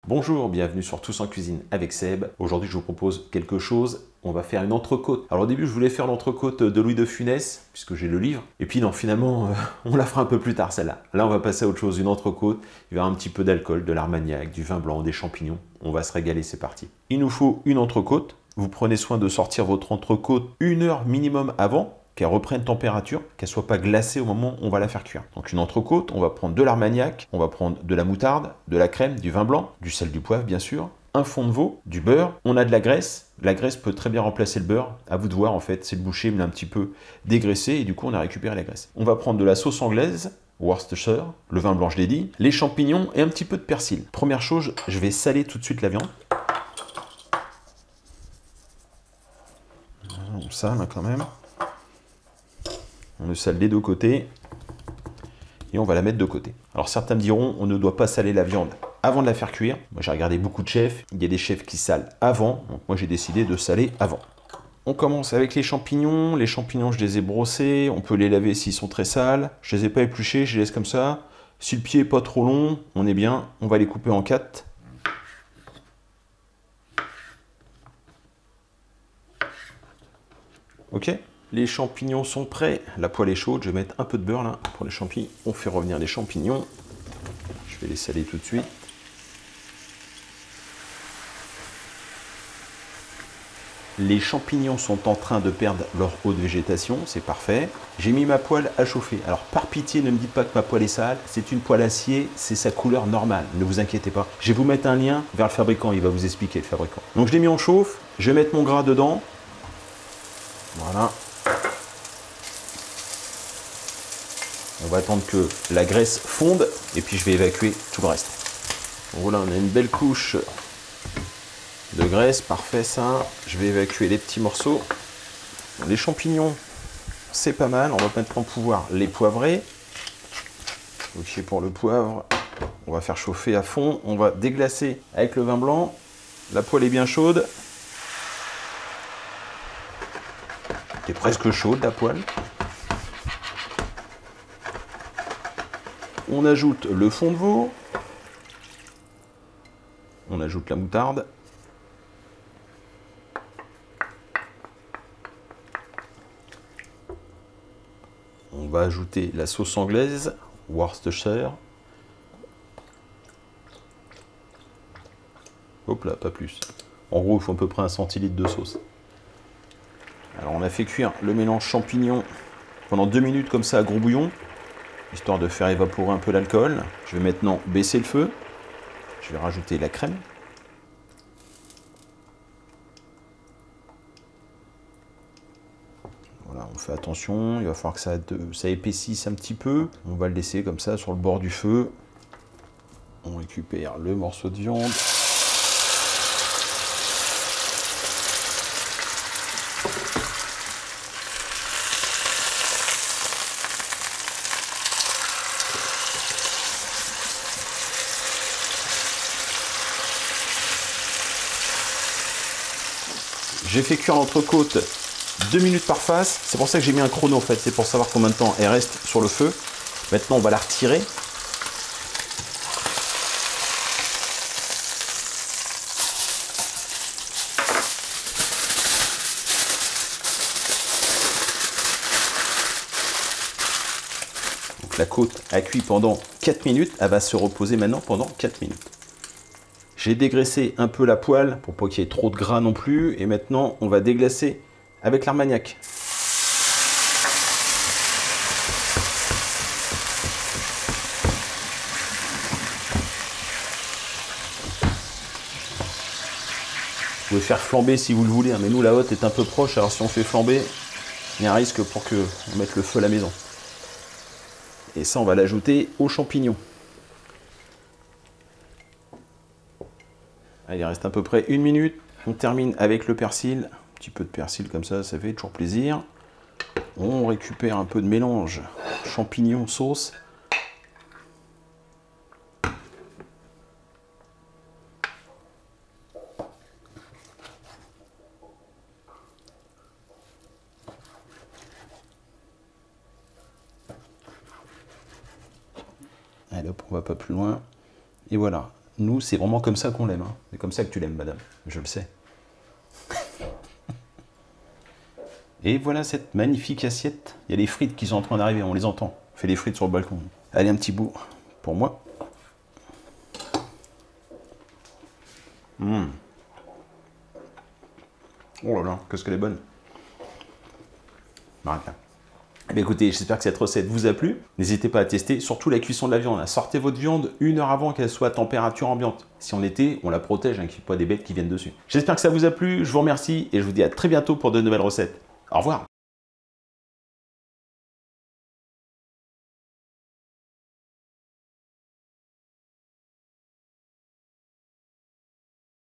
Bonjour, bienvenue sur Tous en cuisine avec Seb. Aujourd'hui, je vous propose quelque chose. On va faire une entrecôte. Alors au début, je voulais faire l'entrecôte de Louis de Funès, puisque j'ai le livre. Et puis non, finalement, on la fera un peu plus tard, celle-là. Là, on va passer à autre chose, une entrecôte. Il y aura un petit peu d'alcool, de l'armagnac, du vin blanc, des champignons. On va se régaler, c'est parti. Il nous faut une entrecôte. Vous prenez soin de sortir votre entrecôte 1 heure minimum avant, qu'elle reprenne température, qu'elle soit pas glacée au moment où on va la faire cuire. Donc une entrecôte, on va prendre de l'armagnac, on va prendre de la moutarde, de la crème, du vin blanc, du sel, du poivre bien sûr, un fond de veau, du beurre, on a de la graisse. La graisse peut très bien remplacer le beurre, à vous de voir en fait, c'est le boucher, il l'a un petit peu dégraissé et du coup on a récupéré la graisse. On va prendre de la sauce anglaise, Worcestershire, le vin blanc je l'ai dit, les champignons et un petit peu de persil. Première chose, je vais saler tout de suite la viande. On sale quand même. On le sale des deux côtés et on va la mettre de côté. Alors certains me diront, on ne doit pas saler la viande avant de la faire cuire. Moi j'ai regardé beaucoup de chefs, il y a des chefs qui salent avant, donc moi j'ai décidé de saler avant. On commence avec les champignons. Les champignons, je les ai brossés, on peut les laver s'ils sont très sales. Je les ai pas épluchés, je les laisse comme ça. Si le pied n'est pas trop long, on est bien, on va les couper en 4. Ok ? Les champignons sont prêts, la poêle est chaude, je vais mettre un peu de beurre là pour les champignons. On fait revenir les champignons. Je vais les saler tout de suite. Les champignons sont en train de perdre leur eau de végétation, c'est parfait. J'ai mis ma poêle à chauffer. Alors par pitié, ne me dites pas que ma poêle est sale, c'est une poêle acier, c'est sa couleur normale, ne vous inquiétez pas. Je vais vous mettre un lien vers le fabricant, il va vous expliquer le fabricant. Donc je l'ai mis en chauffe, je vais mettre mon gras dedans. Voilà. On va attendre que la graisse fonde et puis je vais évacuer tout le reste. Voilà, on a une belle couche de graisse, parfait ça. Je vais évacuer les petits morceaux. Les champignons, c'est pas mal. On va maintenant pouvoir les poivrer. Ok pour le poivre. On va faire chauffer à fond. On va déglacer avec le vin blanc. La poêle est bien chaude. Elle est presque chaude la poêle. On ajoute le fond de veau. On ajoute la moutarde. On va ajouter la sauce anglaise, Worcestershire. Hop là, pas plus. En gros, il faut à peu près 1 centilitre de sauce. Alors on a fait cuire le mélange champignon pendant 2 minutes comme ça à gros bouillon, histoire de faire évaporer un peu l'alcool. Je vais maintenant baisser le feu. Je vais rajouter la crème. Voilà, on fait attention, il va falloir que ça épaississe un petit peu. On va le laisser comme ça sur le bord du feu. On récupère le morceau de viande. J'ai fait cuire l'entrecôte 2 minutes par face. C'est pour ça que j'ai mis un chrono en fait. C'est pour savoir combien de temps elle reste sur le feu. Maintenant, on va la retirer. Donc, la côte a cuit pendant 4 minutes. Elle va se reposer maintenant pendant 4 minutes. J'ai dégraissé un peu la poêle pour pas qu'il y ait trop de gras non plus. Et maintenant, on va déglacer avec l'armagnac. Vous pouvez faire flamber si vous le voulez, hein, mais nous la hotte est un peu proche, alors si on fait flamber, il y a un risque pour qu'on mette le feu à la maison. Et ça, on va l'ajouter aux champignons. Allez, il reste à peu près 1 minute. On termine avec le persil. Un petit peu de persil comme ça fait toujours plaisir. On récupère un peu de mélange champignons sauce. Allez hop, on va pas plus loin. Et voilà, Nous, c'est vraiment comme ça qu'on l'aime. Hein. C'est comme ça que tu l'aimes, madame. Je le sais. Et voilà cette magnifique assiette. Il y a les frites qui sont en train d'arriver, on les entend. On fait les frites sur le balcon. Allez, un petit bout pour moi. Mmh. Oh là là, qu'est-ce qu'elle est bonne. Marc. Eh bien, écoutez, j'espère que cette recette vous a plu. N'hésitez pas à tester, surtout la cuisson de la viande. Sortez votre viande 1 heure avant qu'elle soit à température ambiante. Si on était, on la protège, qu'il n'y ait pas des bêtes qui viennent dessus. J'espère que ça vous a plu, je vous remercie et je vous dis à très bientôt pour de nouvelles recettes. Au revoir.